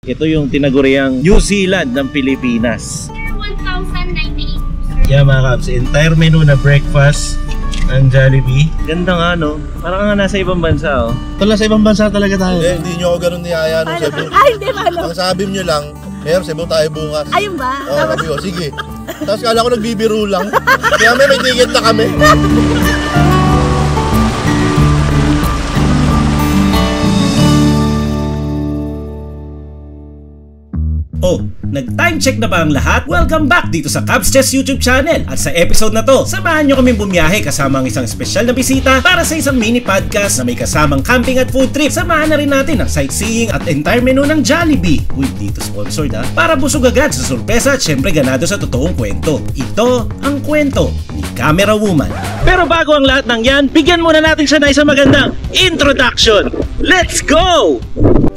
Ito yung tinaguriang New Zealand ng Pilipinas. 1,098. Yeah mga kabs, entire menu na breakfast ng Jollibee. Ganda nga no, parang nga nasa ibang bansa oh. Tala sa ibang bansa talaga tayo. Hindi nyo ako ganun niyaya nung Cebu. Ay, hindi ba? Ang sabi nyo lang, Mayor, Cebu tayo bukas. Ayun ba? Sabi ko, sige. Tapos kala ko nagbibiro lang. Kaya may ticket na kami. Oh, nag-time check na ba ang lahat? Welcome back dito sa Cubs Chess YouTube channel. At sa episode na to, samahan nyo kaming bumiyahe kasama ang isang espesyal na bisita para sa isang mini podcast na may kasamang camping at food trip. Samahan na rin natin ang sightseeing at entire menu ng Jollibee. Uy, dito sponsored ha. Para busog agad sa sorpresa at syempre ganado sa totoong kwento. Ito ang kwento ni Camera Woman. Pero bago ang lahat ng yan, bigyan muna natin siya na isang magandang introduction. Let's go!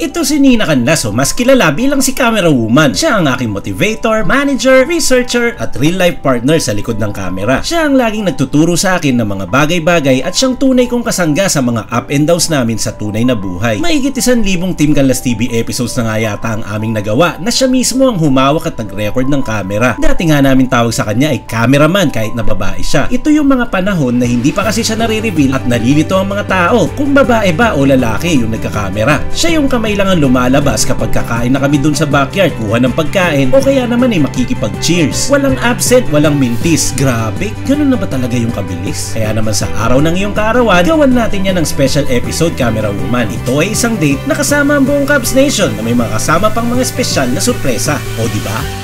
Ito si Nina Canlaso, mas kilala bilang si Camera Woman. Siya ang aking motivator, manager, researcher at real-life partner sa likod ng camera. Siya ang laging nagtuturo sa akin ng mga bagay-bagay at siyang tunay kong kasangga sa mga up and downs namin sa tunay na buhay. Mahigit 1,000 Team Canlas TV episodes na nga yata ang aming nagawa na siya mismo ang humawak at nag-record ng camera. Dati nga namin tawag sa kanya ay cameraman kahit na babae siya. Ito yung mga panahon na hindi pa kasi siya nare-reveal at nalilito ang mga tao kung babae ba o lalaki yung nagkakamera. Siya yung kamay lang ang lumalabas kapag kakain na kami dun sa backyard, kuha ng pagkain o kaya naman ay makikipag-cheers. Walang absent, walang mintis. Grabe, ganun na ba talaga yung kabilis? Kaya naman sa araw ng iyong kaarawan, gawan natin yan ng special episode Camera Woman. Ito ay isang date na kasama ang buong Cubs Nation na may mga kasama pang mga espesyal na sorpresa. O diba?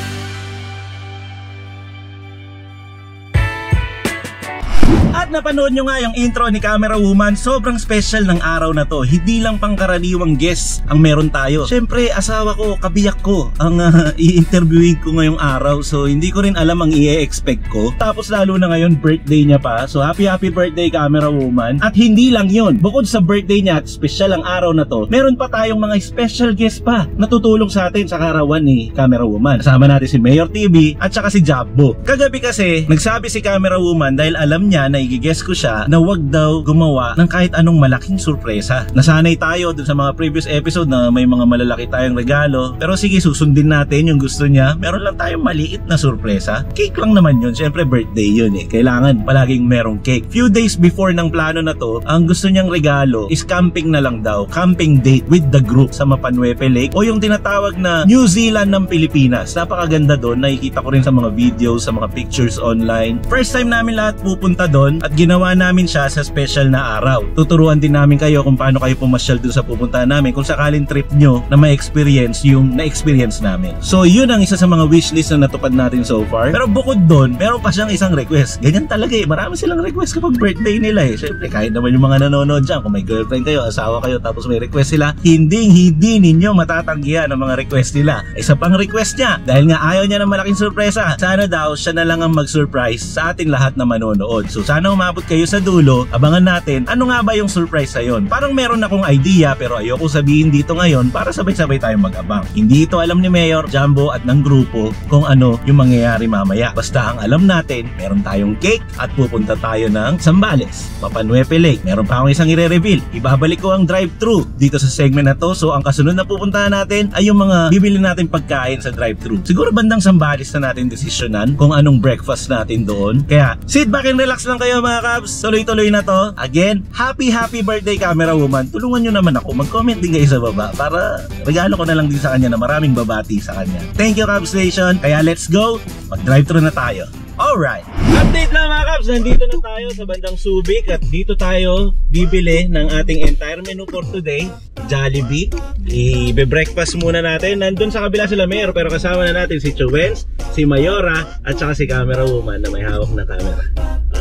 At napanood nyo nga yung intro ni Camera Woman, sobrang special ng araw na to. Hindi lang pangkaraniwang guest ang meron tayo. Siyempre, asawa ko, kabiyak ko ang i-interviewin ko ngayong araw. So, hindi ko rin alam ang i-expect ko. Tapos lalo na ngayon, birthday niya pa. So, happy birthday Camera Woman. At hindi lang yun. Bukod sa birthday niya at special ang araw na to, meron pa tayong mga special guest pa na tutulong sa atin sa karawan ni Camera Woman. Kasama natin si Mayor TV at saka si Jabbo. Kagabi kasi, nagsabi si Camera Woman dahil alam niya na i-guess ko siya na wag daw gumawa ng kahit anong malaking sorpresa. Nasanay tayo dun sa mga previous episode na may mga malalaki tayong regalo. Pero sige, susundin natin yung gusto niya. Meron lang tayong maliit na sorpresa. Cake lang naman yun. Siyempre birthday yun eh. Kailangan palaging merong cake. Few days before ng plano na to, ang gusto niyang regalo is camping na lang daw. Camping date with the group sa Mapanuepe Lake o yung tinatawag na New Zealand ng Pilipinas. Napakaganda doon. Nakikita ko rin sa mga videos, sa mga pictures online. First time namin lahat pupunta doon at ginawa namin siya sa special na araw. Tuturuan din namin kayo kung paano kayo pumasyal doon sa pupuntahan namin kung sakaling trip nyo na ma-experience yung na-experience namin. So yun ang isa sa mga wishlist na natupad natin so far. Pero bukod doon, meron pa siyang isang request. Ganyan talaga eh. Marami silang request kapag birthday nila eh. Siyempre kahit naman yung mga nanonood dyan, kung may girlfriend kayo, asawa kayo, tapos may request sila, hindi ninyo matatanggihan ang mga request nila. Isa pang request niya, dahil nga ayaw niya ng malaking sorpresa, sana daw siya na lang ang mag-surprise sa ating lahat na manonood. So sana umabot kayo sa dulo, abangan natin ano nga ba yung surprise sa yon. Parang meron akong idea pero ayoko sabihin dito ngayon para sabay-sabay tayong mag-abang. Hindi ito alam ni Mayor, Jumbo at ng grupo kung ano yung mangyayari mamaya. Basta ang alam natin, meron tayong cake at pupunta tayo ng Zambales, Mapanuepe Lake. Meron pa akong isang i-reveal. Ibabalik ko ang drive-thru dito sa segment na to. So ang kasunod na pupuntahan natin ay yung mga bibili natin pagkain sa drive-thru. Siguro bandang Zambales na natin desisyonan kung anong breakfast natin doon. Kaya sit back and relax lang kayo mga Cubs. Tuloy-tuloy na to. Again, happy birthday Camera Woman. Tulungan nyo naman ako. Mag-comment din kayo sa baba para regalo ko na lang din sa kanya na maraming babati sa kanya. Thank you Cubs Nation. Kaya let's go. Mag-drive-thru na tayo. Alright. Update lang mga Cubs. Nandito na tayo sa bandang Subic at dito tayo bibili ng ating entire menu for today. Jollibee. I-breakfast muna natin. Nandun sa kabila sila Mayor pero kasama na natin si Chuwens, si Mayora at saka si Camera Woman na may hawak na camera.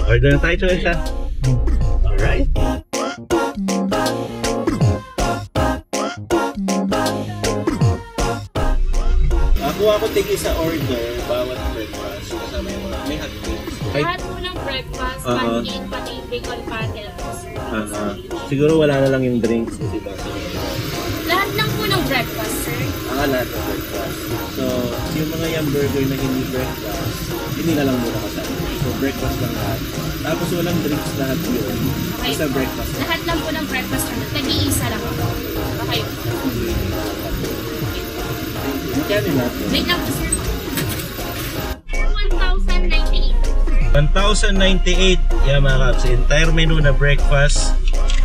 Order na tayo, Chuwens ha. Alright. Nakuha ko tigil sa order bawat breakfast. Kasama yung mga may hotcakes. Lahat po ng breakfast, pancake, pati bacon patty. Siguro wala na lang yung drinks. Diba? Lahat lang po ng breakfast, sir. Lahat ng breakfast. So, yung mga yung burger na hindi breakfast, hindi na lang muna kasama. So, breakfast lang lahat. Tapos walang drinks lahat yun. Okay. Isa breakfast. Lahat lang po ng breakfast, sir. Nag-iisa lang ako. Okay. Magkano na? Wait lang po, sir. 1,098. 1,098. Yeah, mga kaps. Entire menu na breakfast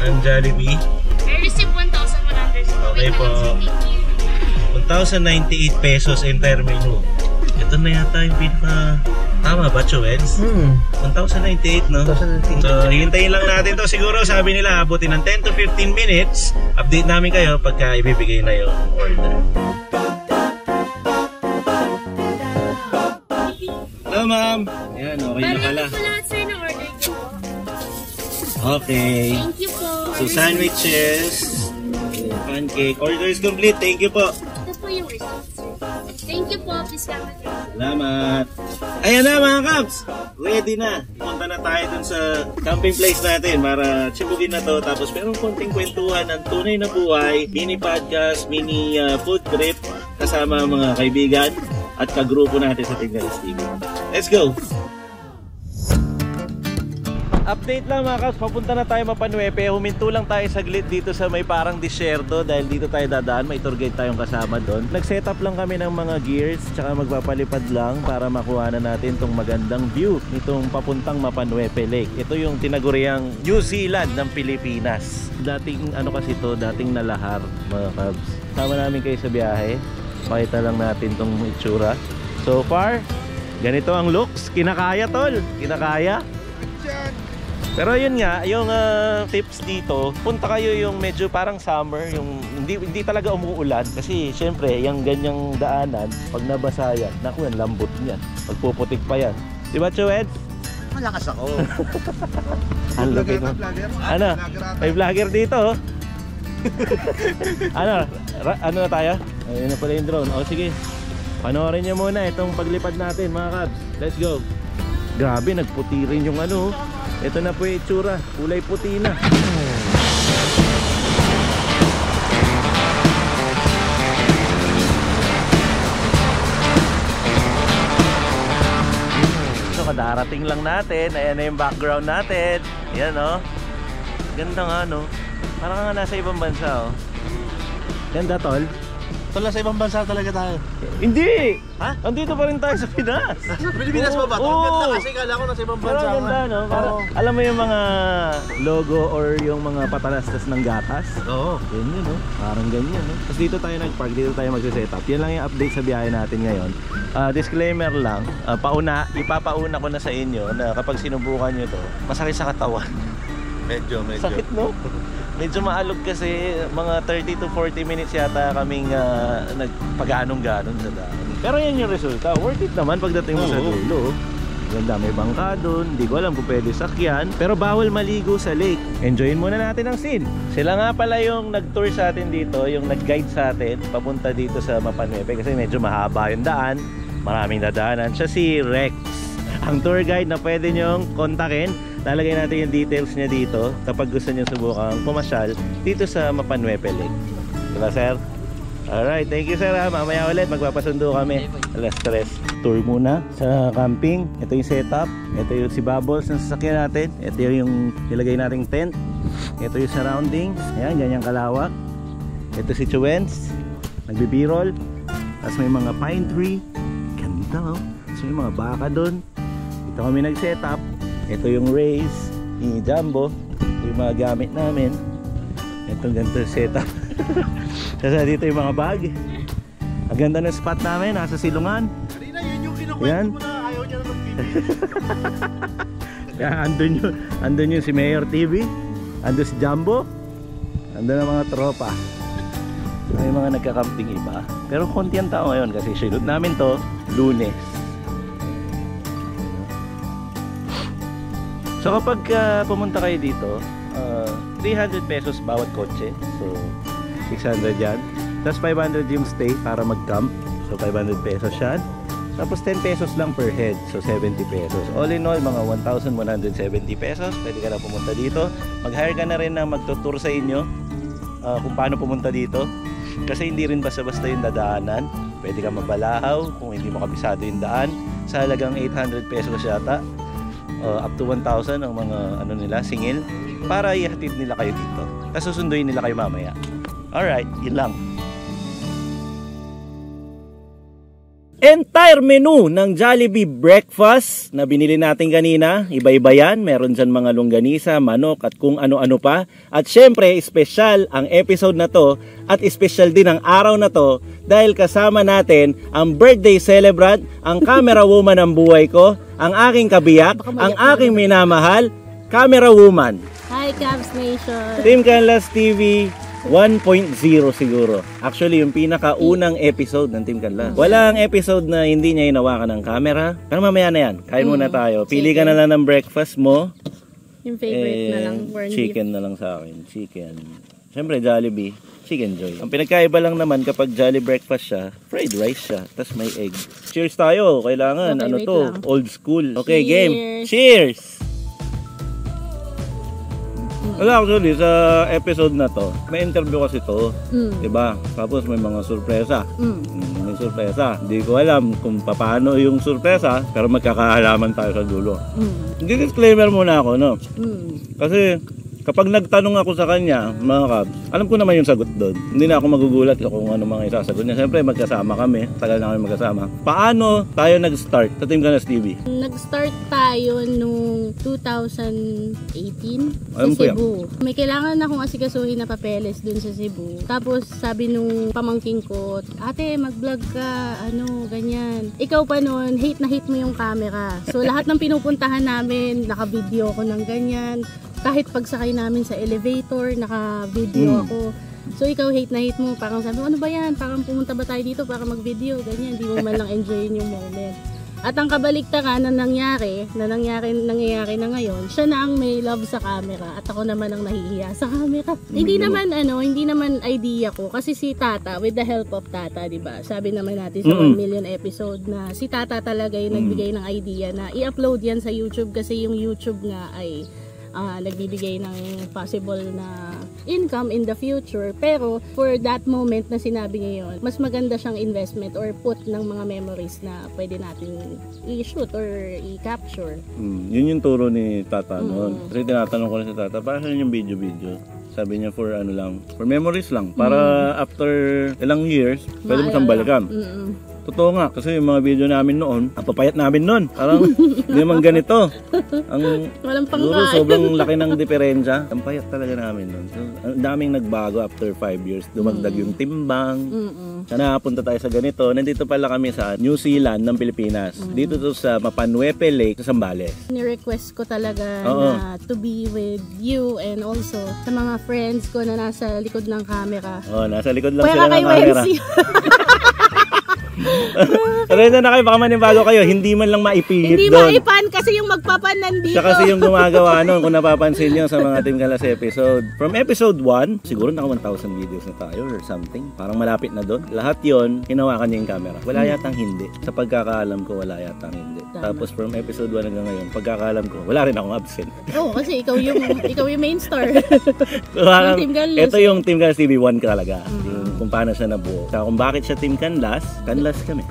ng Jollibee. I received 1,100. Okay po. 1,098 pesos entire menu. Ito na yata yung pinaka... Tama ba, Chuwens? 1,098, no? 1,098. So, hintayin lang natin to. Siguro, sabi nila, abutin ng 10 to 15 minutes. Update namin kayo pagka ibibigay na yung order. Hello, ma'am. Ayan, okay na pala. Balik po lahat, sir, ng order ko. Okay. Thank you po. So, sandwiches, pancake. Order is complete. Thank you po. Ito po yung receipt, sir. Thank you po. Please come at Salamat. Ayan na mga Kaps. Ready na. Punta na tayo dun sa camping place natin para tsibugin na to. Tapos merong konting kwentuhan ng tunay na buhay, mini podcast, mini food trip kasama mga kaibigan at kagrupo natin sa Tignalis TV. Let's go! Update lang mga Kaps, papunta na tayo Mapanuepe. Huminto lang tayo saglit dito sa may parang disyerto dahil dito tayo dadaan, may tour guide tayong kasama doon. Nag-set up lang kami ng mga gears tsaka magpapalipad lang para makuha na natin tong magandang view nitong papuntang Mapanuepe Lake. Ito yung tinaguriang New Zealand ng Pilipinas. Dating ano kasi to, dating nalahar mga Kaps. Sama namin kayo sa biyahe. Pakita lang natin tong itsura. So far, ganito ang looks. Kinakaya tol, kinakaya. Pero yun nga, yung tips dito, punta kayo yung medyo parang summer, yung hindi talaga umuulan kasi syempre, yung ganyang daanan, pag nabasa yan, naku yan, lambot niyan. Pagpuputik pa yan. Di ba, Chued? Malakas ako. Ang lupit mo. Ano? May vlogger dito. Ano na tayo? Ayun na pala yung drone. O sige, panoorin nyo muna itong paglipad natin mga Kabs. Let's go. Grabe, nagputi rin yung ano. Ito na po yung itsura, kulay puti na. So kadarating lang natin, ayan na yung background natin. Ayan o, ganda nga no. Parang nga nasa ibang bansa o. Ganda tol. Tol, sa ibang bansa talaga tayo. Hindi! Ha? Andito pa rin tayo sa Pinas. Pilipinas pa ba? Oo. Ganda kasi kala ko nasa ibang bansa. Parang ganda no? Parang, alam mo yung mga logo or yung mga patalastas ng gatas? Oo. Ganyan no? Parang ganyan no? Tapos dito tayo nag-park, dito tayo mag-setup. Yan lang yung update sa biyahe natin ngayon. Disclaimer lang, ipapauna ko na sa inyo na kapag sinubukan nyo to, masakit sa katawan. Medyo. Sakit no? Medyo maalog kasi mga 30 to 40 minutes yata kaming nagpag-anong-ganon sa daan. Pero yan yung resulta. Worth it naman pagdating mo sa dulo. Ganda, may bangka doon. Hindi ko alam kung pwede sakyan. Pero bawal maligo sa lake. Enjoyin muna natin ang scene. Sila nga pala yung nag-tour sa atin dito, yung nag-guide sa atin papunta dito sa Mapanuepe kasi medyo mahaba yung daan. Maraming dadaanan. Siya si Rex, ang tour guide na pwede nyong kontakin. Lalagay natin yung details niya dito kapag gusto niyo subukang pumasyal dito sa Mapanuepe Lake. Diba sir? Alright, thank you sir ha. Mamaya ulit magpapasundo kami. Alas 3. Tour muna sa camping. Ito yung setup. Ito yung si Bubbles na sasakyan natin. Ito yung nilagay nating tent. Ito yung surroundings. Ayan, ganyang kalawak. Ito si Chuwens, nagbibirol. Tapos may mga pine tree. Ganda oh. Tapos may mga baka doon. Ito kami nag-setup. Ito yung race ni Jumbo. Ito yung mga gamit namin. Ito ganito setup. Tapos dito yung mga bag. Ang ganda ng spot namin, nasa silungan. Karina, yun yung kinukwento mo na ayaw niya na mag-video. Kaya andun yung si Mayor TV. Andun si Jumbo. Andun ang mga tropa. May mga nagkakamping iba. Pero konti ang tao ngayon kasi shoot namin to Lunes. So kapag pumunta kayo dito, 300 pesos bawat kotse. So 600 yan. Tapos 500 yung stay para mag-camp. So 500 pesos yan. Tapos 10 pesos lang per head. So 70 pesos. All in all, mga 1,170 pesos. Pwede ka na pumunta dito. Mag-hire ka na rin na magtutur sa inyo kung paano pumunta dito. Kasi hindi rin basta-basta yung dadaanan. Pwede ka mabalahaw kung hindi mo kabisado yung daan. Sa halagang 800 pesos yata. Up to 1,000 ang mga ano nila, singil. Para ihatid nila kayo dito. Tapos susunduin nila kayo mamaya. Alright, yun lang. entire menu ng Jollibee breakfast na binili natin kanina. Iba-iba yan. Meron dyan mga longganisa, manok at kung ano-ano pa. At syempre, special ang episode na to at special din ang araw na to dahil kasama natin ang birthday celebrant, ang camera woman ng buhay ko, ang aking kabiyak, ang aking minamahal, camera woman. Hi, Cavs Nation! Team Canlas TV 1.0 siguro. Actually, yung pinakaunang episode ng Team Canlas. Walang episode na hindi niya hinawakan ng camera. Pero mamaya na yan. Kain muna tayo. Pili ka na lang ng breakfast mo. Yung favorite na lang, corned beef. Chicken na lang sa akin. Chicken. Siyempre, Jollibee. Chicken Joy. Ang pinagkaiba lang naman kapag Jolly breakfast siya, fried rice siya, tas may egg. Cheers tayo. Kailangan. Okay, ano wait to? lang. Old school. Okay, Cheers. game. Cheers! Wala, actually, sa episode na to, may interview kasi to, diba? Tapos may mga sorpresa. May sorpresa. Hindi ko alam kung paano yung sorpresa, pero magkakahalaman tayo sa dulo. Disclaimer muna ako, no? Kasi kapag nagtanong ako sa kanya, mga kabs, alam ko naman yung sagot doon. Hindi na ako magugulat kung ano mga isasagot niya. Siyempre, magkasama kami. Tagal na kami magkasama. Paano tayo nag-start sa Team Canlas TV? Nag-start tayo nung 2018 Alam ko sa Cebu. May kailangan akong asikasuhin na papeles dun sa Cebu. Tapos sabi nung pamangking ko, ate, mag-vlog ka, ano, ganyan. Ikaw pa nun, hate na hate mo yung camera. So lahat ng pinupuntahan namin, naka-video ko ng ganyan. Kahit pagsakay namin sa elevator, naka-video ako. So ikaw hate na hate mo, parang sabi mo, ano ba yan? Parang pumunta ba tayo dito para mag-video? Ganyan, hindi mo man lang enjoyin yung moment. At ang kabaliktaran na nangyari na ngayon, siya na ang may love sa camera at ako naman ang nahihiya sa camera. Hindi naman idea ko kasi si Tata, with the help of Tata, 'di ba? Sabi naman natin sa 1 million episode na si Tata talaga yung nagbigay ng idea na i-upload yan sa YouTube kasi yung YouTube nga ay nagbibigay ng possible na income in the future, pero for that moment na sinabi niya yun, mas maganda siyang investment or put ng mga memories na pwede natin i-shoot or i-capture. Yun yung turo ni Tata noon. Kasi tinatanong ko rin sa Tata, para saan yung video? Sabi niya for ano lang, for memories lang. Para after ilang years, pwede mo siyang balikan. Totoo nga, kasi yung mga video namin noon, ang papayat namin noon. Parang hindi naman ganito. Walang siguro sobrang laki ng diferensya. Ang payat talaga namin noon. So, ang daming nagbago after 5 years. Dumagdag yung timbang. Sana napunta tayo sa ganito. Nandito pala kami sa New Zealand ng Pilipinas. Dito to sa Mapanuepe Lake sa Zambales. Ni-request ko talaga na to be with you and also sa mga friends ko na nasa likod ng camera. Nasa likod lang sila ng camera. Reda na kayo, baka manibago kayo, hindi man lang maipilit hindi doon. Hindi maipan kasi yung magpapan nandito. Siya kasi yung gumagawa noon, kung napapansin nyo sa mga Team Canlas episode. From episode 1, siguro naka 1,000 videos na tayo or something. Parang malapit na doon. Lahat yon hinawakan niya yung camera. Wala yatang hindi. Sa pagkakaalam ko, wala yatang hindi. Tapos from episode 1 hanggang ngayon, pagkakaalam ko, wala rin akong absent. Kasi ikaw yung main star. So, Team Canlas. Ito yung Team Canlas TV 1 talaga. Yung kung paano siya nabuo. Kaya kung bakit siya Team Canlas, Canlas kami.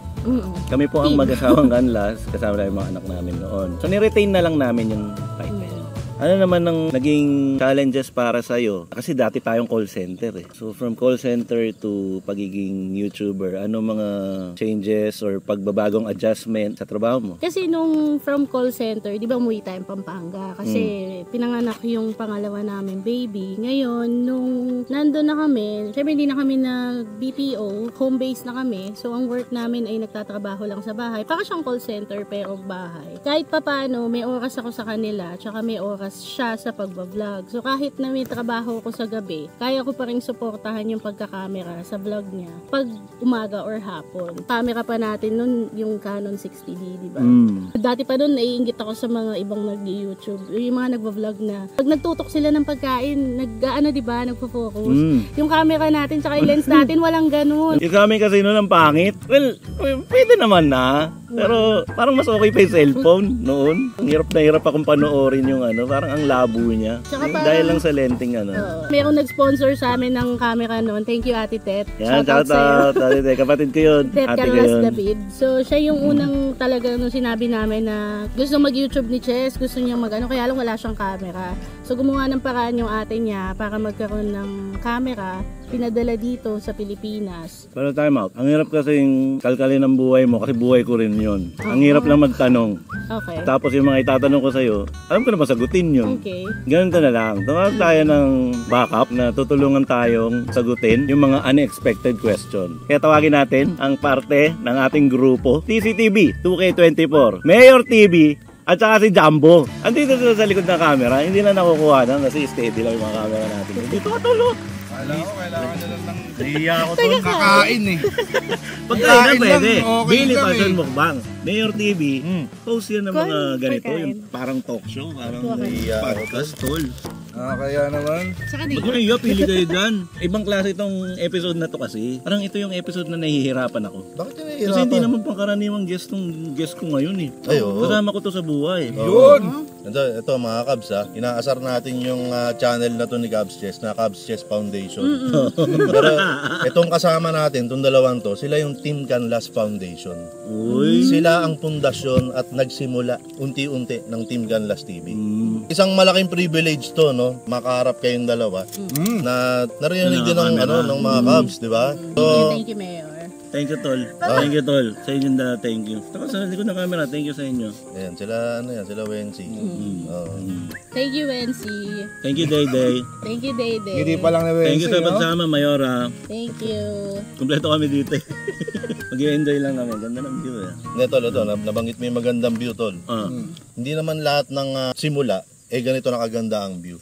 Kami po ang mag-asawang Canlas, kasama na yung mga anak namin noon. So ni-retain na lang namin yung title. Ano naman ang naging challenges para sa'yo? Kasi dati tayong call center eh. So from call center to pagiging YouTuber, ano mga changes or pagbabagong adjustment sa trabaho mo? Kasi nung from call center, di ba umuwi tayong Pampanga? Kasi pinanganak yung pangalawa namin baby. Ngayon, nung nandun na kami, syempre hindi na kami nag-BPO, home base na kami. So ang work namin ay nagtatrabaho lang sa bahay. Para siyang call center pero bahay. Kahit papano, may oras ako sa kanila, tsaka may oras siya sa pagbablog. So kahit na may trabaho ko sa gabi, kaya ko pa rin suportahan yung pagkakamera sa vlog niya pag umaga or hapon. Camera pa natin nun yung Canon 60D, di ba? Dati pa nun naiinggit ako sa mga ibang nag-YouTube, yung mga nagbablog na pag nagtutok sila ng pagkain, di ba, nagfo-focus. Yung camera natin tsaka yung lens natin walang ganun. Yung kami kasi noon ang pangit. Well, pwede naman na. Pero parang mas okay pa yung cellphone noon. Hirap na hirap akong panoorin yung parang ang labo niya. Dahil lang sa lenting Mayroong nag-sponsor sa amin ng camera noon. Thank you, Ate Tet. Yan, shout out. Ate Tet, kapatid ko yun. Tet Carlas David. So, siya yung unang talaga nung sinabi namin na gusto mag-YouTube ni Chess, gusto niya kaya lang wala siyang camera. So, So gumawa ng paraan yung ate niya para magkaroon ng camera, pinadala dito sa Pilipinas. Pero time out. Ang hirap kasi yung kalkalin ng buhay mo kasi buhay ko rin yun. Ang hirap lang magtanong. Okay. Tapos yung mga itatanong ko sa'yo, alam ko na masagutin yun. Okay. Ganun na lang. Tumawag tayo ng backup na tutulungan tayong sagutin yung mga unexpected question. Kaya tawagin natin ang parte ng ating grupo, TCTV 2K24, Mayor TV, at saka si Jumbo. Andito sila sa likod ng camera, hindi na nakukuha na kasi steady lang yung mga camera natin. Dito ka tulo. Kailangan nila lang. Nahiya ako doon. Kakain eh. Pagkain na Kakain pwede. lang, okay Billy kami. Passion Mukbang. Mayor TV, host yan ng mga Kung ganito. pagkain. Yung parang talk show, parang Okay. podcast, tol. Kaya naman. Saka Ba't dito. mo naiya, pili kayo dyan. Ibang klase itong episode na to kasi. Parang ito yung episode na nahihirapan ako. Bakit yung Kasi hindi naman pangkaraniwang guest ko ngayon eh. Ay, oo. Kasama ko to sa buhay. Yun! Ito mga Cubs ha, inaasar natin yung channel na to ni Cubs Chess, na Cubs Chess Foundation. Pero itong kasama natin, itong dalawang to, sila yung Team Canlas Foundation. Uy. Sila ang pundasyon at nagsimula unti-unti ng Team Canlas TV. Mm. Isang malaking privilege to, no? Makaharap kayong dalawa na narinig din ng, ng mga Cubs, di ba? So, Thank you, Mayor. Thank you, tol. Thank you, tol. Sa inyo na, thank you. Tapos sa likod ng camera, thank you sa inyo. ayan, sila Wensi. Oo. Thank you, Wensi. Thank you, Day Day. Thank you, Dayday. Hindi pa lang na Thank you sa pagsama, Mayora. Thank you. Kompleto kami dito. Mag-i-enjoy lang kami. Ganda ng view eh. Ito, nabanggit mo yung magandang view, tol. Hindi naman lahat ng simula, ganito nakaganda ang view.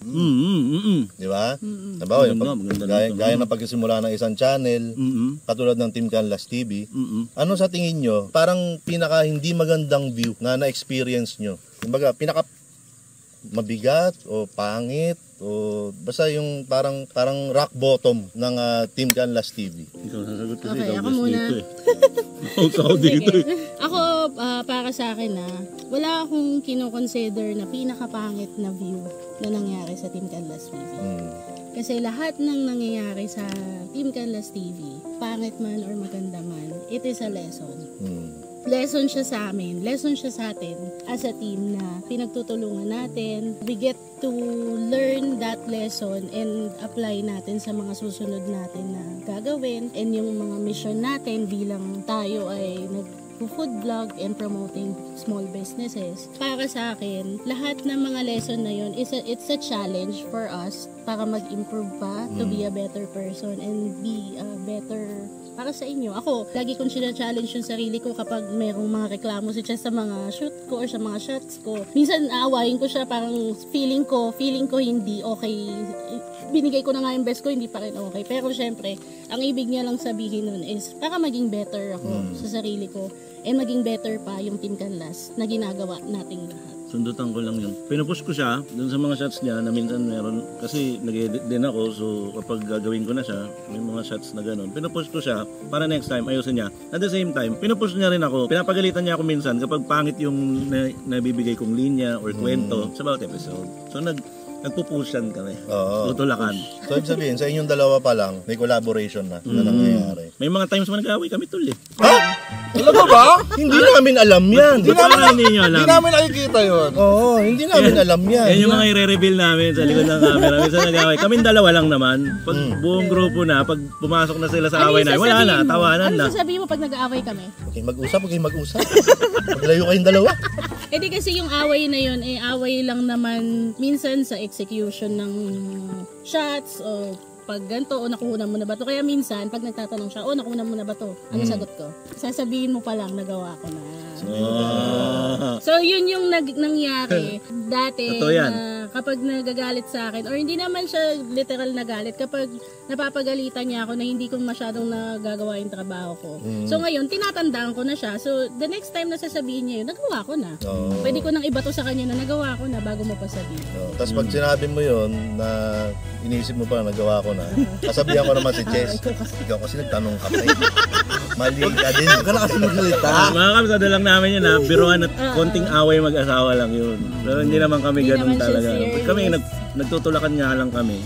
Di ba? Diba, Maganda gaya ng pagsisimula ng isang channel, katulad ng Team Canlas TV, ano sa tingin nyo, parang pinaka hindi magandang view na na-experience nyo? Kumbaga, pinaka mabigat o pangit o basta yung parang rock bottom ng Team Canlas TV. Ikaw sasagot kasi Okay, ikaw ako guest muna. dito eh. Ako dito eh. Ako, para sa akin wala akong kinoconsider na pinakapangit na view na nangyari sa Team Canlas TV. Kasi lahat ng nangyayari sa Team Canlas TV, pangit man or maganda man, it is a lesson. Lesson siya sa amin, lesson siya sa atin as a team na pinagtutulungan natin. We get to learn that lesson and apply natin sa mga susunod natin na gagawin, and yung mga mission natin bilang tayo ay food vlog and promoting small businesses. Para sa akin, lahat ng mga lesson na yun, it's a challenge for us para mag-improve pa, to be a better person and be a better para sa inyo. Ako, lagi kong sina-challenge yung sarili ko kapag merong mga reklamo siya sa mga shoot ko or sa mga shots ko. Minsan aawayin ko siya, parang feeling ko hindi okay. Binigay ko na nga yung best ko, hindi pa rin okay. Pero syempre, ang ibig niya lang sabihin nun is para maging better ako sa sarili ko and maging better pa yung Team Canlas na ginagawa nating lahat. Sundutan ko lang yun. Pinupush ko siya dun sa mga shots niya na minsan meron, kasi nag-edit din ako, so kapag gagawin ko na siya, may mga shots na gano'n. Pinupush ko siya para next time ayusin niya. At the same time, pinupush niya rin ako. Pinapagalitan niya ako minsan kapag pangit yung nabibigay kong linya or kwento sa bawat episode. So nagpupusyan kami. Oo. Tutulakan. So, ibig sabihin, sa inyong dalawa pa lang, may collaboration na nangyayari. May mga times man nag-away kami tol eh. Talaga ba? Hindi namin alam yan. Parang hindi nyo alam. Hindi namin nakikita yun. Oo, hindi namin alam yan. Yan yung mga i-reveal namin sa likod ng camera. Minsan nag-away. Kaming dalawa lang naman. Pag buong grupo na, pag pumasok na sila sa away na, wala na, tawanan na. Ano sasabihin mo pag nag-aaway kami? Huwag kayong mag-usap. Maglayo kayong dalawa. Eh di kasi yung away na yun, away lang naman minsan sa execution ng shots o pag ganito, o nakuha mo na ba to? Kaya minsan, pag nagtatanong siya, nakuha mo na ba to? Ano sagot ko? Sasabihin mo pa lang, nagawa ko na. So, yun yung nangyari dati na kapag nagagalit sa akin, or hindi naman siya literal na galit, kapag napapagalitan niya ako na hindi ko masyadong nagagawa yung trabaho ko. So, ngayon, tinatandaan ko na siya. So, the next time na sasabihin niya yun, nagawa ko na. Pwede ko nang ibato sa kanya na nagawa ko na bago mo pa sabihin. Tapos pag sinabi mo yun, na inisip mo pa na nagawa ko na, kasabihan ko naman si Chess, ikaw kasi nagtanong ka pa eh. Mali ka din. Huwag ka na kasi magsalita. Mga kamsada lang namin yun ha, biruan at konting away mag-asawa lang yun. Pero hindi naman kami Hindi ganun naman siya talaga. serious. Kami nagtutulakan nga lang kami.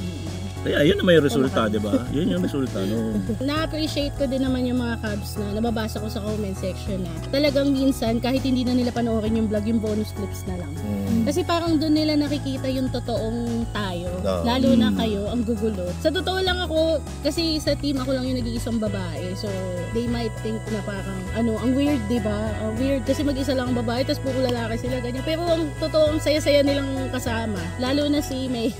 Kaya yun na may resulta, di ba? Yun yung resulta. No? Na-appreciate ko din naman yung mga Cubs na nababasa ko sa comment section na talagang minsan kahit hindi na nila panoorin yung vlog, yung bonus clips na lang. Kasi parang doon nila nakikita yung totoong tayo. Lalo na kayo, ang gugulo. Sa totoo lang ako, kasi sa team ako lang yung nag-iisang babae. So, they might think na parang, ang weird, di ba? Weird kasi mag-isa lang ang babae, tapos puro lalaki sila, ganyan. Pero ang totoo, ang saya-saya nilang kasama. Lalo na si May.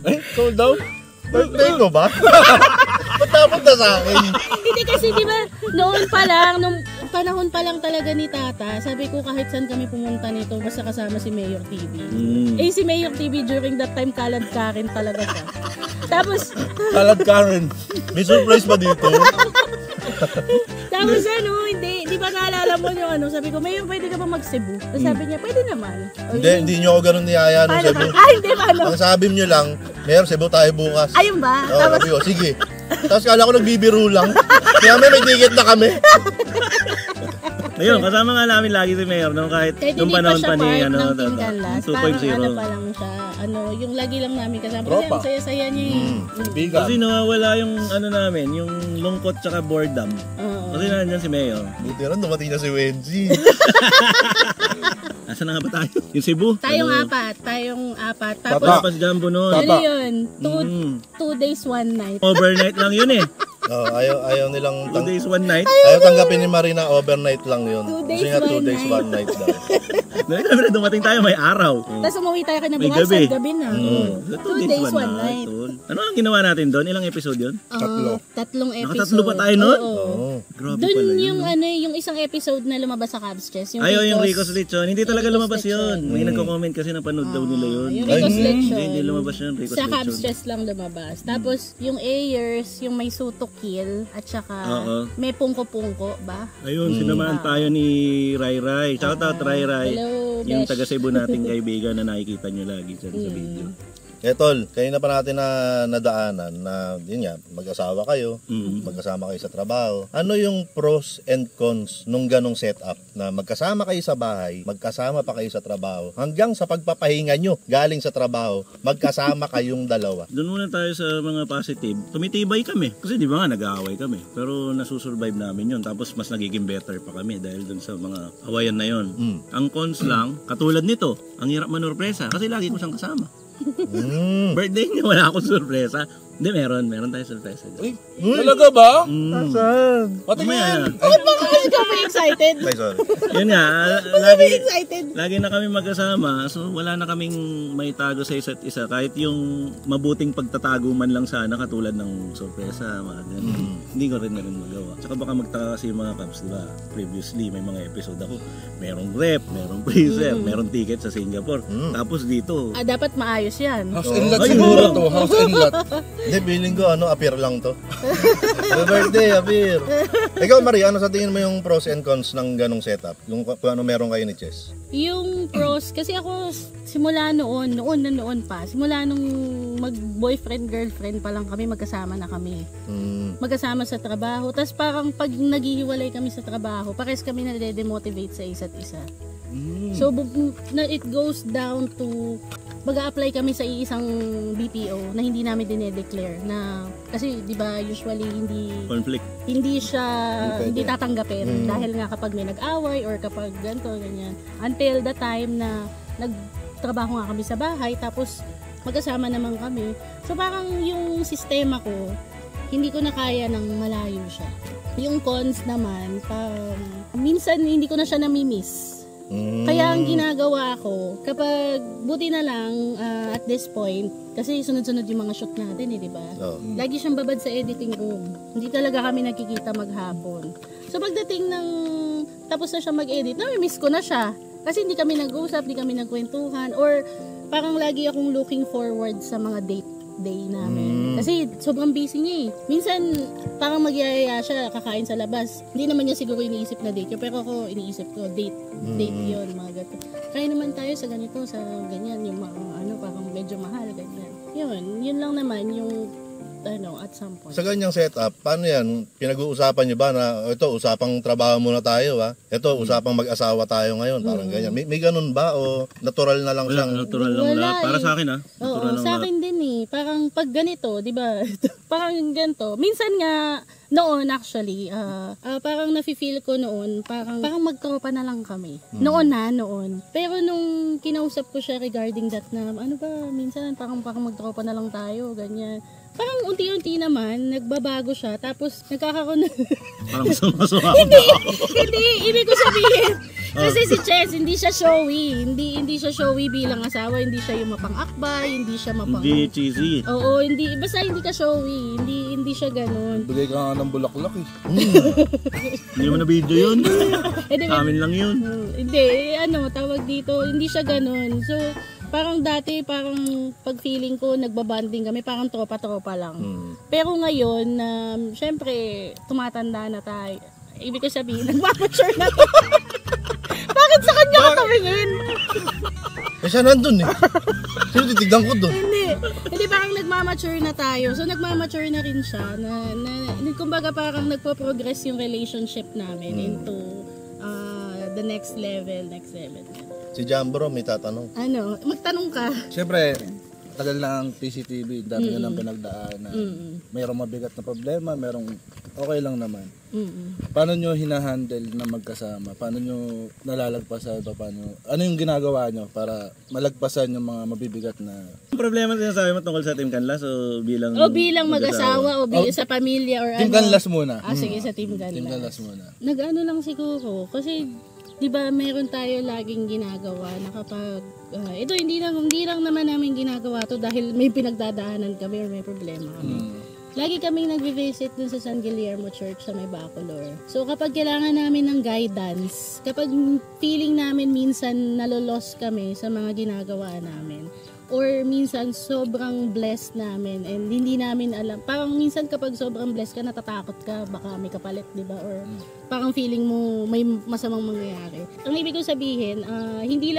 Ikaw daw? Birthday ko ba? Ba't napunta sa akin? Hindi kasi di ba noon pa lang, nung panahon pa lang talaga ni Tata, sabi ko kahit saan kami pumunta nito, basta kasama si Mayor TV. Eh si Mayor TV during that time, kalad Karen talaga siya. Tapos, Kalad Karen. May surprise ba dito? tapos hindi ba naalala mo yung sabi ko, Mayor, pwede ka ba mag-Cebu? Tapos sabi niya, pwede naman. Hindi nyo ako ganun niyaya nung Cebu. Hindi ba Ang sabi nyo lang, Mayor, Cebu tayo bukas. Ayun ba? Oo, sabi ko, sige. Tapos kala ko nagbibiro lang. Kaya may ticket na kami. Ayun, kasama nga namin lagi si Mayor, no? Kahit nung hindi panahon pa pa siya ni, part ng Team Canlas, 2.0. parang pa lang siya, yung lagi lang namin kasama. Kasi Tropa. ang saya-saya niya Bigan. Kasi nawawala yung namin, yung lungkot tsaka boredom. Kasi nandiyan si Mayor. Buti rin, dumating na si Wenzy. Asan na nga ba tayo? Yung Cebu? Tayong apat. Tapos, Tapos Jumbo noon. ano yun? 2 days, 1 night. Overnight lang yun eh. Ayaw nilang 2 days, 1 night. ayaw tanggapin ni Marina overnight lang yun. 2 days, Kasi nga 2 1 days, 1 night daw. Dahil na dumating tayo, may araw. Tapos umuwi tayo May kinabukasan, gabi. gabi na. 2 days, 1 night. Tol. Ano ang ginawa natin doon? Ilang episode yun? Tatlong episode. Nakatatlo pa tayo nun? Oo. Grabe Doon pala yung yun. yung isang episode na lumabas sa Cubs Chess. Yung Yung Rico's Lechon. Hindi talaga Rico's lumabas Lechon. yun. May nagko-comment kasi napanood daw nila yun. Yung Rico's Lechon. Hindi lumabas yun, Rico's Sa Cubs Lechon. Chess lang lumabas. Tapos yung Ayers, yung may Suto Kill, at saka may Pungko-Pungko ba? Ayun, sinamahan tayo ni Rai Rai. Shout out Rai Rai. Hello, Yung Besh. taga Cebu nating kaibigan na nakikita nyo lagi dyan sa video. Tol, kanina pa natin na nadaanan na, yun nga, mag-asawa kayo, magkasama kayo sa trabaho. Ano yung pros and cons nung ganong setup na magkasama kayo sa bahay, magkasama pa kayo sa trabaho, hanggang sa pagpapahinga nyo galing sa trabaho, magkasama kayong dalawa? Doon muna tayo sa mga positive. Tumitibay kami. Kasi di ba nga nag-aaway kami. Pero nasusurvive namin yun. Tapos mas nagiging better pa kami dahil dun sa mga awayan na yun. Ang cons lang, katulad nito, ang hirap manurpresa kasi lagi ko siyang kasama. Birthday niya, wala akong sorpresa. Hindi, meron tayo sorpresa. Uy, talaga ba? Saan? Patingin. Bakit ba kasi kami excited? Ay, sorry. Yun nga, Kami excited. lagi na kami magkasama. So wala na kaming may tago sa isa't isa. Kahit yung mabuting pagtatago man lang sana katulad ng sorpresa, mga ganun. Hindi ko rin magawa. Tsaka baka magtaka kasi yung mga Cubs, diba? Previously, may mga episode ako. Merong rep, merong freezer, merong ticket sa Singapore. Tapos dito, Dapat maayos yan. House and lot Ayun. siguro to. House and lot. Hindi, feeling ko, appear lang to. Happy birthday, appear. Ikaw, Marie, ano sa tingin mo yung pros and cons ng ganong setup? Yung kung ano meron kayo ni Chess? Yung pros, kasi ako simula noon pa, simula nung mag-boyfriend, girlfriend pa lang kami, magkasama na kami. Magkasama sa trabaho. Tapos parang pag naghihiwalay kami sa trabaho, pares kami na-demotivate sa isa't isa. So, it goes down to mag-a-apply kami sa isang BPO na hindi namin dinedeclare na kasi 'di ba usually conflict. hindi tatanggapin dahil nga kapag may nag-away or kapag ganito ganyan until the time na nagtrabaho nga kami sa bahay tapos magkasama naman kami. So parang yung sistema ko hindi ko na kaya ng malayo siya. Yung cons naman minsan hindi ko na siya nami-miss. Kaya ang ginagawa ko, kapag buti na lang at this point, kasi sunod-sunod yung mga shoot natin di ba? Lagi siyang babad sa editing room. Hindi talaga kami nakikita maghapon. So pagdating ng tapos na siya mag-edit, nami-miss ko na siya. Kasi hindi kami nag-usap, hindi kami nagkwentuhan, or parang lagi akong looking forward sa mga date day namin. Kasi sobrang busy niya eh. Minsan, parang magyayaya siya, kakain sa labas. Hindi naman niya siguro iniisip na date yun, pero ako iniisip ko, date yun, mga gato. Kaya naman tayo sa ganito, sa ganyan, yung mga parang medyo mahal, ganyan. Yun lang naman, yung at some point. Sa ganyang setup, paano yan? Pinag-uusapan nyo ba na ito, usapang trabaho muna tayo ha? Ito, usapang mag-asawa tayo ngayon, parang ganyan. May ganun ba o natural na lang siyang... Natural lang Wala lahat. Para eh. sa akin ha. Natural Oo, lang sa lahat. akin din eh. Parang pag ganito, di ba? Parang ganito. Minsan nga, noon actually, parang nafe-feel ko noon, parang magtropa na lang kami. Noon. Pero nung kinausap ko siya regarding that na, ano ba, minsan parang magtropa na lang tayo, ganyan. Parang unti-unti naman, nagbabago siya, tapos nagkakaroon na... Parang masama. Hindi, ibig ko sabihin. Kasi si Chess, hindi siya showy. Hindi siya showy bilang asawa, hindi siya yung mapang-akbay, hindi siya Hindi cheesy. Oo, basta hindi ka showy, hindi siya ganun. Bigay ka nga ng bulaklak eh. Hindi mo na video yun. Hindi, Sa amin lang yun. hindi, tawag dito, hindi siya ganun. So, parang dati, pag feeling ko, nagbabanding kami, parang tropa-tropa lang. Pero ngayon, syempre, tumatanda na tayo. Ibig ko sabihin, nagmamature na tayo. Bakit sa kanya ka tumingin? siya nandun eh. Sino titignan ko doon? Hindi parang nagmamature na tayo. So nagmamature na rin siya na kumbaga parang nagpo-progress yung relationship namin into the next level. Si Jambro may tatanong. Magtanong ka. Siyempre, tagal na ang PCTV, dami na ng pinagdaanan. Mayroong mabigat na problema, mayroong okay lang naman. Paano nyo hinahandle na magkasama? Paano nyo nalalagpasan? Ano yung ginagawa nyo para malagpasan yung mga mabibigat na... Ang problema sinasabi mo tungkol sa Team Canlas o bilang... bilang mag-asawa o bilang sa pamilya or Team Canlas muna. Sige, sa Team Canlas. Team Canlas muna. Nag-ano lang siguro kasi 'di ba meron tayo laging ginagawa na kapag ito hindi lang naman namin ginagawa to dahil may pinagdadaanan kami or may problema kami. Lagi kaming nagvi-visit dun sa San Guillermo Church sa may Bacolor. So kapag kailangan namin ng guidance, kapag feeling namin minsan nalolos kami sa mga ginagawa namin, or minsan sobrang blessed namin and hindi namin alam. Parang minsan kapag sobrang blessed ka, natatakot ka, baka may kapalit, di ba? Or parang feeling mo may masamang mangyayari. Ang ibig ko sabihin, hindi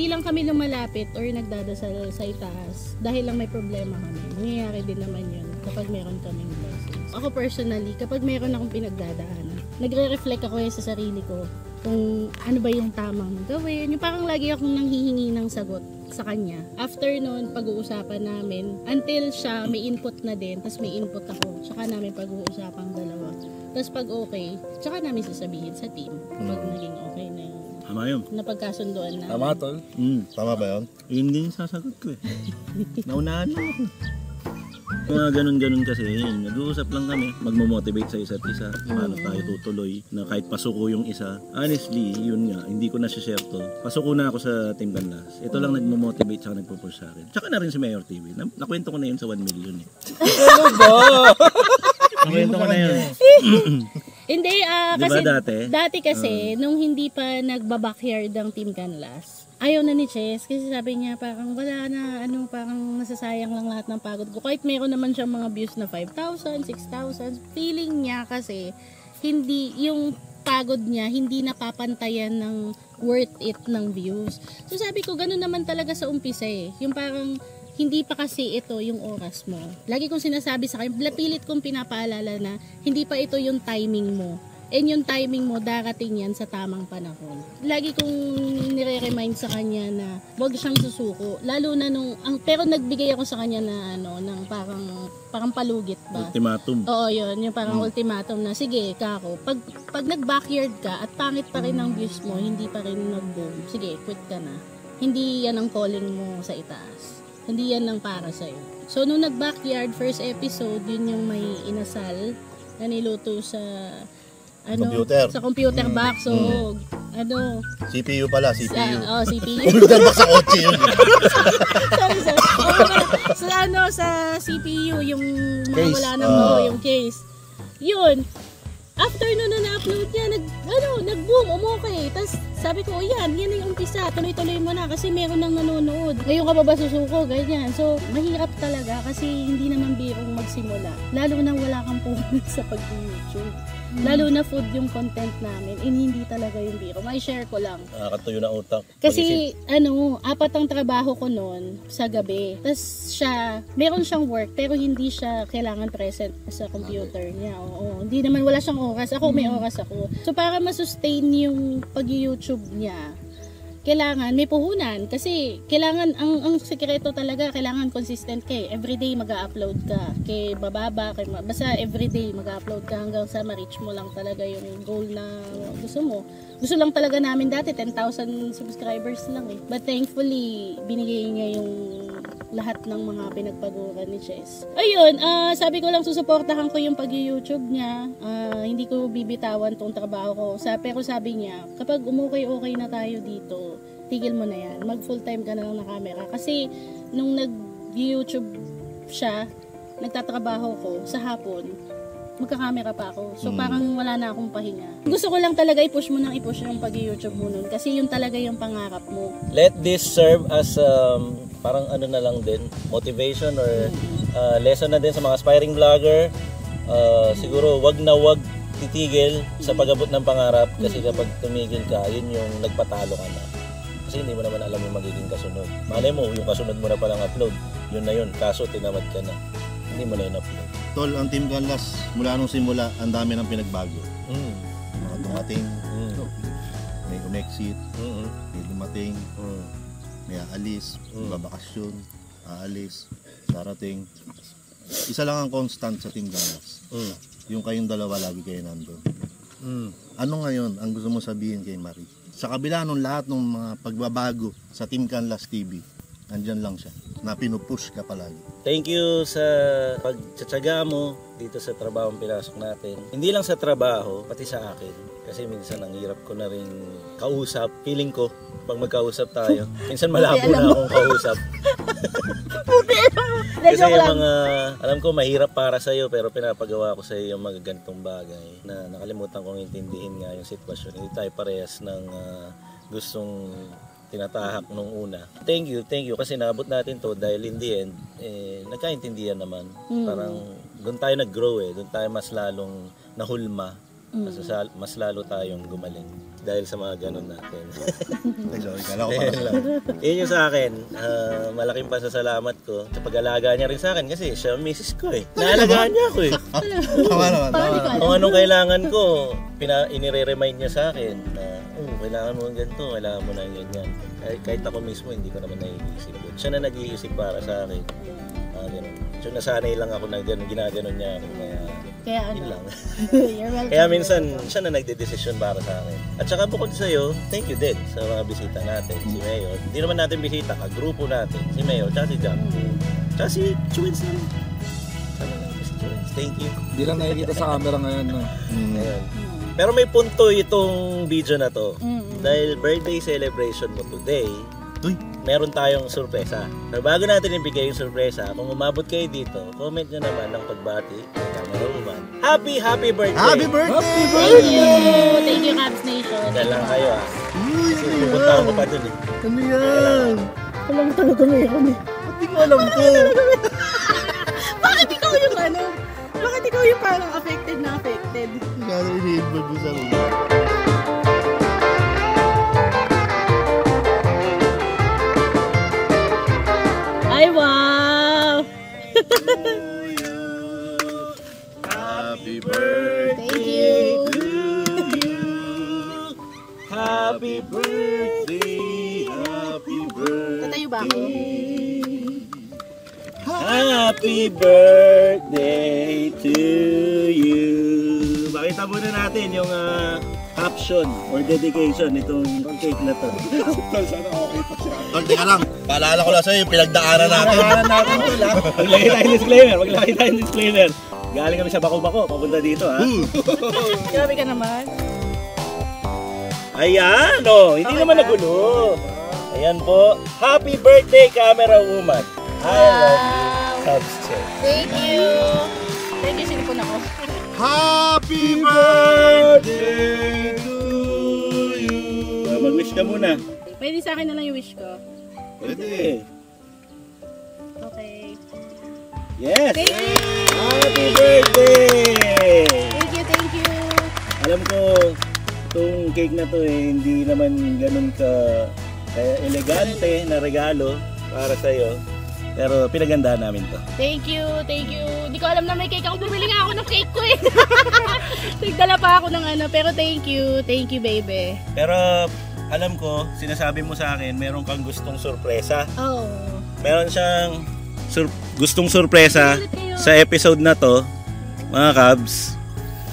lang kami lumalapit or nagdadasal sa itaas dahil lang may problema kami. Nangyayari din naman yun kapag meron kaming blessings. Ako personally, kapag meron akong pinagdadaanan, nagre-reflect ako sa sarili ko kung ano ba yung tamang gawin. Yung parang lagi akong nanghihingi ng sagot sa kanya. After nun, pag-uusapan namin, until siya may input na din, tapos may input ako, tsaka namin pag-uusapang dalawa. Tapos pag okay, tsaka namin sasabihin sa team, pag naging okay na yun. Tama yun. Napagkasunduan namin. Tama, tol? Tama ba yun? Yun din yung sasagot ko eh. Naunahan mo ako. Mga ganun-ganun kasi, nag-uusap lang kami, magmo-motivate sa isa't isa, paano tayo tutuloy, na kahit pasuko yung isa. Honestly, yun nga, hindi ko na share to. Pasuko na ako sa Team Canlas. Ito lang nagmo-motivate sa nagpo-push sa akin. Tsaka na rin si Mayor TV. Nakwento ko na yun sa 1 million eh. Ano ba? Nakwento ko na yun. Hindi, Diba kasi dati kasi, nung hindi pa nagba-backyard ang Team Canlas, ayaw na ni Chess kasi sabi niya parang wala na, parang nasasayang lang lahat ng pagod ko. Kahit meron naman siyang mga views na 5,000, 6,000, feeling niya kasi hindi, yung pagod niya, hindi napapantayan ng worth it ng views. So sabi ko, ganun naman talaga sa umpisa eh. Yung parang, hindi pa kasi ito yung oras mo. Lagi kong sinasabi sa kanya, pilit kong pinapaalala na hindi pa ito yung timing mo. And yung timing mo, darating yan sa tamang panahon. Lagi kong nire-remind sa kanya na wag siyang susuko. Lalo na pero nagbigay ako sa kanya na ng parang palugit ba? Ultimatum. Oo, yun. Yung parang ultimatum na, sige, kako, pag nag-backyard ka at pangit pa rin ang views mo, hindi pa rin nag-boom, sige, quit ka na. Hindi yan ang calling mo sa itaas. Hindi yan lang para sa'yo. So, nung nag-backyard, first episode, yun yung may inasal na niluto sa Computer. Sa computer box. So, CPU pala, CPU. CPU. Computer box sa kotse yun. sorry. Sa CPU, yung mga Case. wala nang yung case. Yun. After nun na na-upload niya, nag-boom, umokay. Tapos sabi ko, yan na yung umpisa. Tuloy-tuloy mo na kasi meron nang nanonood. Ngayon ka ba susuko? Ganyan. So, mahirap talaga kasi hindi naman birong magsimula. Lalo na wala kang pumunta sa pag-YouTube. Lalo na food yung content namin, hindi talaga yung biro. May share ko lang. Nakakatuyo na utak. Kasi 4 ang trabaho ko noon sa gabi. Tapos meron siyang work pero hindi siya kailangan present sa computer niya. Oo, hindi naman wala siyang oras. Ako may oras ako. So para ma-sustain yung pag-YouTube niya, kailangan may puhunan kasi kailangan ang sekreto talaga kailangan consistent ka. Everyday mag-a-upload ka. Kay bababa, basta everyday mag-a-upload ka hanggang sa ma-reach mo lang talaga yung goal na gusto mo. Gusto lang talaga namin dati 10,000 subscribers lang eh. But thankfully, binigay niya yung lahat ng mga pinagpaguran ni Chess. Ayun, sabi ko lang susuportahan ko yung pag-YouTube niya. Hindi ko bibitawan tong trabaho ko. Pero sabi niya, kapag umukay-okay na tayo dito, tigil mo na yan. Mag full time ka na lang na camera. Kasi nung nag-YouTube siya, nagtatrabaho ko sa hapon, magka-camera pa ako. So parang wala na akong pahinga. Gusto ko lang talaga i-push mo yung pag-YouTube mo nun. Kasi yun talaga yung pangarap mo. Let this serve as parang na lang din, motivation or lesson na din sa mga aspiring vlogger. Siguro wag titigil sa pag-abot ng pangarap kasi kapag tumigil ka, yun yung nagpatalo ka na. Kasi hindi mo naman alam yung magiging kasunod. Malay mo, yung kasunod mo na palang upload, yun na yun, kaso tinamad ka na. Hindi mo na yun upload. Tol, ang Team Canlas, mula nung simula, ang dami ng pinagbago. Mga dumating, may umexit, may dumating, may aalis, babakasyon, aalis, darating. Isa lang ang constant sa Team Canlas. Yung kayong dalawa lagi kayo nandun. Ano ngayon ang gusto mo sabihin kay Marie? Sa kabila nung lahat ng mga pagbabago sa Team Canlas TV, nandyan lang siya, na pinupush ka palagi. Thank you sa pagtsatsaga mo dito sa trabaho pinasok natin. Hindi lang sa trabaho, pati sa akin. Kasi minsan ang hirap ko na rin kausap. Feeling ko, pag magkausap tayo, minsan malabo na akong kausap. Kasi yung mga, alam ko mahirap para sa'yo pero pinapagawa ko sa'yo yung mga ganitong bagay na nakalimutan kong intindihin nga yung sitwasyon. Hindi tayo parehas ng gustong tinatahak nung una. Thank you kasi naabot natin to dahil in the end, nagkaintindihan naman. Parang doon tayo nag-grow doon tayo mas lalong nahulma. Mas lalo tayong gumaling dahil sa mga ganun natin. Yun yung sa akin, malaking pasasalamat ko sa pag-alaga niya rin sa akin kasi siya ang misis ko naalagaan niya ako Kung anong kailangan ko, inire-remind niya sa akin na kailangan mo ng ganito, kailangan mo ng ganyan. Kahit ako mismo, hindi ko naman naiisip. Siya na nag-iisip para sa akin. Ganun. So nasanay lang ako na ginaganon niya ako. Kaya yun lang. You're welcome. Kaya minsan siya na nagde-desisyon para sa akin. At saka bukod sa'yo, thank you din sa mga bisita natin. Si Mayor. Hindi naman natin bisita, grupo natin. Si Mayor, tsaka si Jack. Tsaka si Chuins na rin. Thank you. Hindi lang nakikita sa camera ngayon. No? Ngayon. Pero may punto itong video na to. Dahil birthday celebration mo today, meron tayong sorpresa. So, bago natin ibigay yung sorpresa, kung umabot kayo dito, comment nyo naman ng pagbati kay Camera Woman. Happy birthday! Happy birthday! Thank you, Cavs Nation. Dahil lang kayo Kasi pupunta ko pa dun Ano yan? Alam talaga meron Hindi ko alam to. Bakit ikaw yung Bakit ikaw yung parang affected na affected? Kaya ini-involve mo sa mga. Ay, wow! Happy birthday Thank you! to you. Happy birthday! Happy birthday. Tatayo ba ako? Happy birthday to you! Pakita muna natin yung caption or dedication nitong cake na to. Tol, teka lang. Paalala ko lang sa'yo yung pinagdaanan natin. Maglagay tayong disclaimer. Galing kami sa Bako-Bako, papunta dito Grabe ka naman. Ayan, hindi naman nagulo. Ayan po, happy birthday Camera Woman. I love you, Cubs Check. Thank you! Thank you, sinipon ako. Happy birthday to you. Mag-wish ka muna. Pwede sa akin na lang yung wish ko. Pwede. Okay. Yes! Thank you! Happy birthday! Thank you! Alam ko, itong cake na to hindi naman ganun kaya elegante na regalo para sa'yo. Pero pinagandahan namin to. Thank you, thank you. Hindi ko alam na may cake ako. Bumili nga ako ng cake ko eh. Nagdala pa ako ng pero thank you baby. Pero alam ko, sinasabi mo sa akin, meron kang gustong sorpresa. Oo. Meron siyang gustong sorpresa sa episode na to, mga Cubs,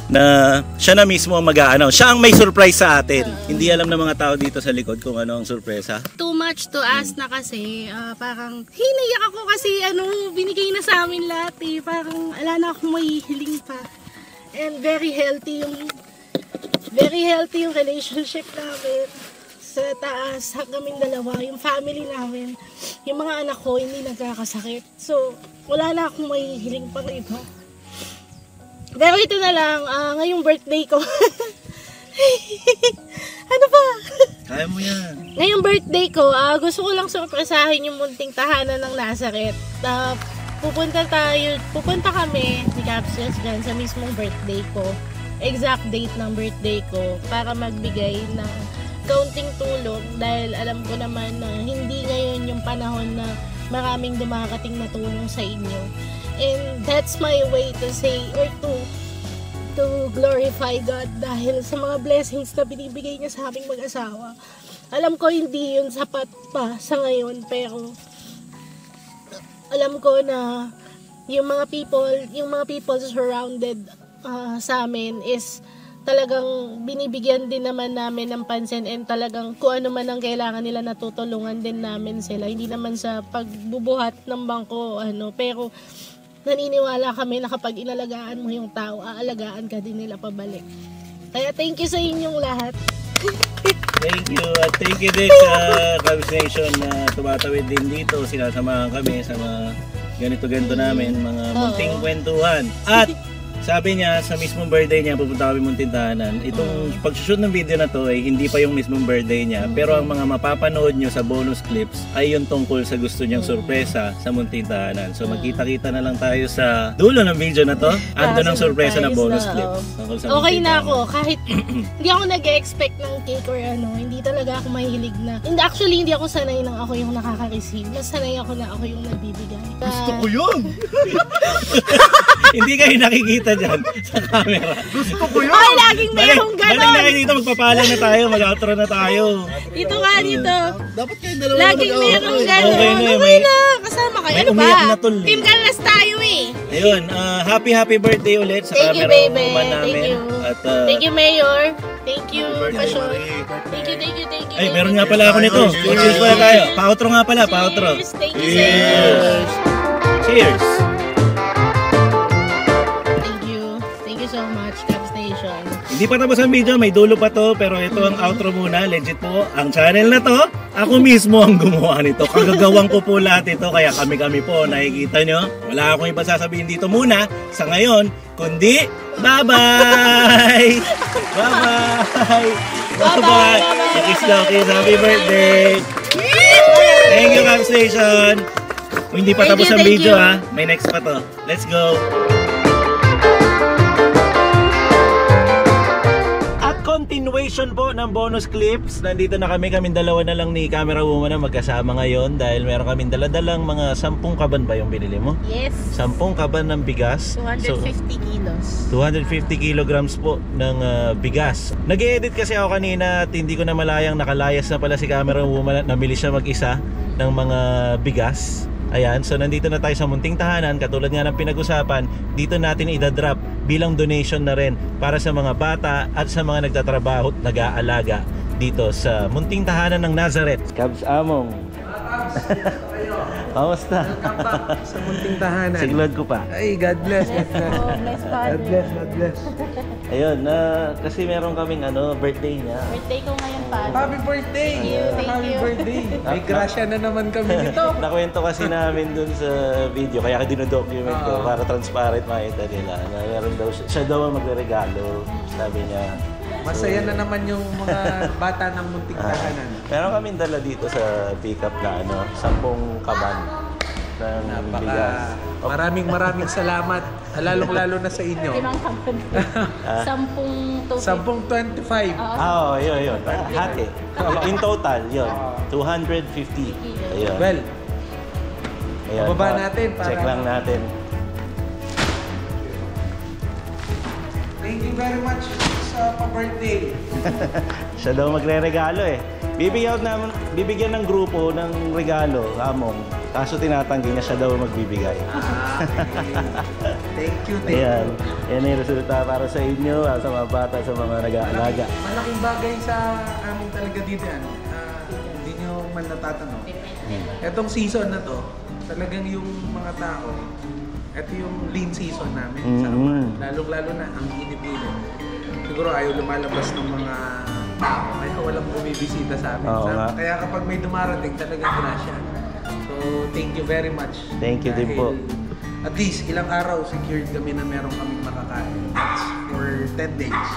na siya na mismo ang mag-a-announce. Siya ang may surprise sa atin. Hindi alam ng mga tao dito sa likod kung ano ang sorpresa. Too much to ask na kasi, parang hinayak ako kasi binigay na sa amin lahat eh. Parang ala na akong mahihiling pa. And very healthy yung relationship namin. Sa taas, kaming dalawa, yung family namin, yung mga anak ko hindi nagkakasakit. So, wala na akong mahihiling pang iba. Pero ito na lang, ngayong birthday ko. Ano ba? Kaya mo yan. Ngayong birthday ko, gusto ko lang sorpresahin yung munting tahanan ng Nazareth. Pupunta kami ni Capsules dyan sa mismong birthday ko. Exact date ng birthday ko para magbigay ng kaunting tulong dahil alam ko naman na hindi ngayon yung panahon na maraming dumarating na tulong sa inyo. And that's my way to say or to glorify God dahil sa mga blessings na binibigay niya sa aming mag-asawa. Alam ko hindi yun sapat pa sa ngayon pero alam ko na yung mga people surrounded sa amin is talagang binibigyan din naman namin ng pansin and talagang kung ano man ang kailangan nila natutulungan din namin sila. Hindi naman sa pagbubuhat ng bangko pero naniniwala kami na kapag inalagaan mo yung tao, aalagaan ka din nila pabalik. Kaya thank you sa inyong lahat. Thank you. At thank you din sa Cubs Nation na tumatawid din dito. Sinasamahan kami sa mga ganito-ganito namin, mga munting kwentuhan. At sabi niya, sa mismong birthday niya, pupunta kami munting tahanan. Itong pag-shoot ng video na to ay hindi pa yung mismong birthday niya. Pero ang mga mapapanood nyo sa bonus clips ay yung tungkol sa gusto niyang sorpresa sa munting tahanan. So magkita-kita na lang tayo sa dulo ng video na to. Ando ng sorpresa na bonus clips. Okay na ako. Kahit hindi ako nag-expect ng cake or hindi talaga ako mahilig na. Actually, hindi ako sanay nang ako yung nakaka-receive. Mas sanay ako na ako yung nagbibigay. Gusto ko yun! Hindi kayo nakikita dyan sa camera. Gusto ko yun! Ay, laging mayroong ganon! Balik na kayo dito, magpapala na tayo, mag-outro na tayo. Dito nga dito. Dapat kayo dalawa Laging mayroong ganon. Okay na, Okay na, kasama kayo. may Ano umiyak ba? na tol. Team Canlas tayo eh. Ayun, happy birthday ulit sa Thank you, camera baby. woman namin. Thank you. At, Thank you, Mayor. Thank you, birthday, Pasyon. Marie. Thank you. Ay, meron nga pala ako nito. Cheers pala tayo. Pa-outro nga pala, pa-outro. Cheers. Thank you, sir. Cheers! Thank you so much, Cubs Nation. Hindi pa tapos ang video, may dulo pa to, pero ito ang outro muna. Legit po, ang channel na to, ako mismo ang gumawa nito. Kagagawang ko po lahat ito, kaya kami po, nakikita nyo. Wala akong iba sasabihin dito muna, sa ngayon, kundi, bye-bye! Bye-bye! Bye-bye! Kiss daw, kiss, happy birthday! Thank you, Cubs Nation! Kung hindi pa tapos ang video ha, may next pa to. Let's go! Continuation po ng bonus clips. Nandito na kaming dalawa na lang ni camera woman na magkasama ngayon dahil meron kaming daladalang mga 10 kaban ba yung binili mo? Yes. 10 kaban ng bigas. 250 kilos. 250 kilograms po ng bigas. Nag-edit kasi ako kanina at hindi ko na malayang nakalayas na pala si camera woman at namili siya mag-isa ng mga bigas. Ayan, so nandito na tayo sa munting tahanan. Katulad nga ng pinag-usapan, dito natin idadrop bilang donation na rin para sa mga bata at sa mga nagtatrabaho at nag-aalaga dito sa munting tahanan ng Nazareth. Cubs Among. Kamusta? Welcome back sa munting tahanan. Siglod ko pa. Ay, God bless. God bless, God bless. Ayun, kasi meron kaming birthday niya. Birthday ko ngayon pa. Happy birthday! Thank Happy you. birthday! May grasya na naman kami nito. Nakwento kasi namin dun sa video, kaya dinodocument ko para transparent makita nila na meron daw siya daw ang magre-regalo, sabi niya. Masaya na naman yung mga bata ng munting tahanan. Meron kaming dala dito sa pickup na 10 kaban. ng bigas. Maraming salamat. Lalong-lalo na sa inyo. Limang kapan. 10.25. Oo, yun. Hati. In total, yun. 250. Ayun. Well, Ayan, bababa natin para... check lang natin. Thank you very much sa pa-birthday. Siya daw magre-regalo eh. Bibigyan ng grupo ng regalo, Among. Kaso tinatanggi niya, siya daw magbibigay. Thank you. Ayan. Yan yung resulta para sa inyo, sa mga bata, sa mga nag-aalaga. Malaking bagay sa amin talaga dito yan. Hindi nyo man natatanong. Etong season na to, talagang yung mga tao, ito yung lean season namin. Lalong-lalo na ang inip-inip. Siguro ayaw lumalabas ng mga tao, kaya walang bumibisita sa amin. Kaya kapag may dumarating, talagang grasya. So, thank you very much. Thank you din po. At least, ilang araw secured kami na meron kaming makakain. That's for 10 days.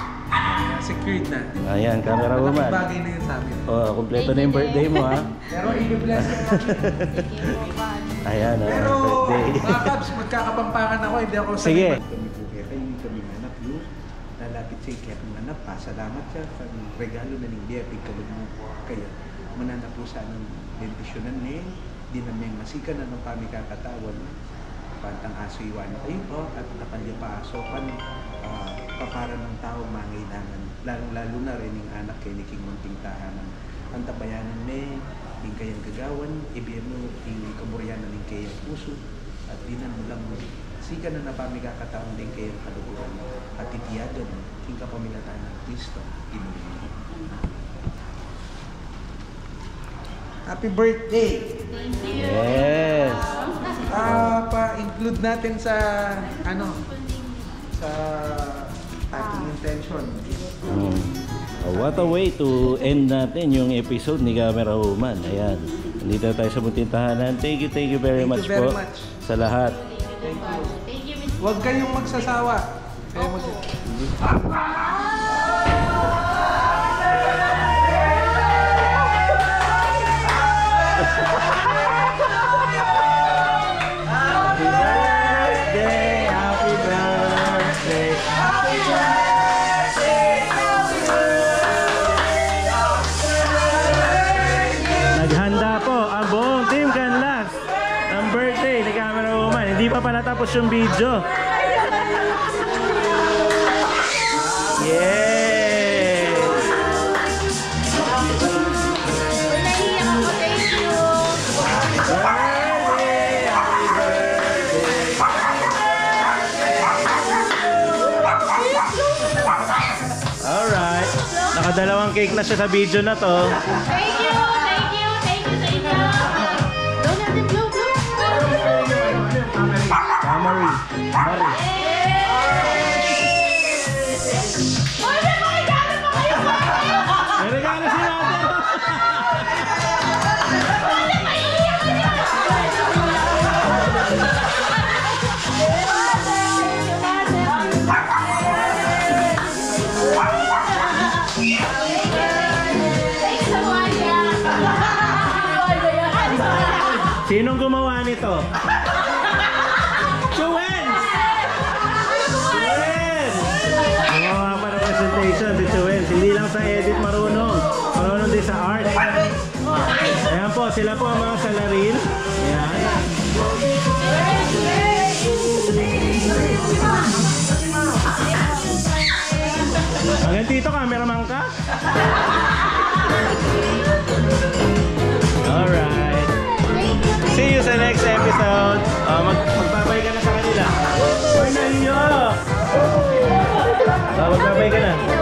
Secured na. Ayan, camera woman. Malaking bagay na yun sa amin. Kompleto na yung birthday mo, ha? Pero i-bless na kami. Ayan, Pero, birthday. mga Kabs, magkakapampangan ako. Hindi ako Sige. Kami po kaya kayo, kami anak yun. Lalapit sa kaya kami anak. Pasalamat siya sa regalo na ning Biyapig kalugmo kayo. Manana po sa anong bentisyonan niya. Di na may masika na ng pamikakatawan. Pantang aso iwan kayo po at nakalya pa aso papara ng tao mangailangan. Lalong-lalo na rin yung anak kay Niking Munting Tahanan. Ang tabayanan may yung kayang gagawan, ibigay mo yung kamuryanan ng kayang puso at dinan mo lang sika na napamigakataon din kayang kaluguran at titiyagan yung kapamilataan ng Kristo. Inumin. Happy birthday! Thank you. Yes! Pa-include natin sa sa ating intention. What a way to end natin yung episode ni Camera Woman. Ayan. Nandito tayo sa Munting Tahanan. Thank you very much po sa lahat. Thank you. Thank you, Mr. Huwag kayong magsasawa. Kaya hindi pa natapos yung video. Yay! Naiiyak ako, thank you. Happy birthday! Happy birthday! Alright. Nakadalawang cake na siya sa video na to. Thank you sa inyo. Doon natin, blow. Mari. May regalo si Ate. Sinong gumawa nito? Si Chuens, hindi lang sa edit marunong din sa art. Ayan po, sila po ang mga salarin. Ayan. Hanggang dito, cameraman ka? Alright. See you sa next episode. Magbabay ka na sa kanila. Or na inyo! Magbabay ka na.